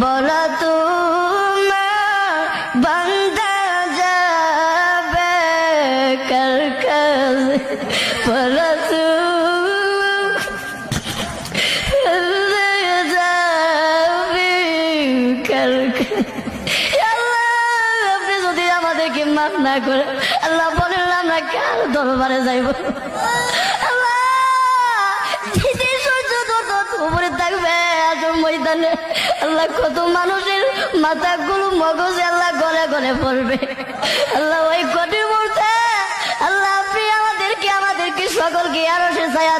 বলো তোমার বান্দা যাবে কার কাছে, বলো আমাদেরকে মাফ না করে আল্লাহ বলেন আমরা কার দরবারে যাইব? আল্লাহ উপরে থাকবে ময়দানে আল্লাহ কত মানুষের মাথাগুলো মগজে আল্লাহ গলে গলে পড়বে আল্লাহ ওই কঠিন মুহূর্তে আল্লাহ আপনি আমাদেরকে সকলকে আরো সে ছায়া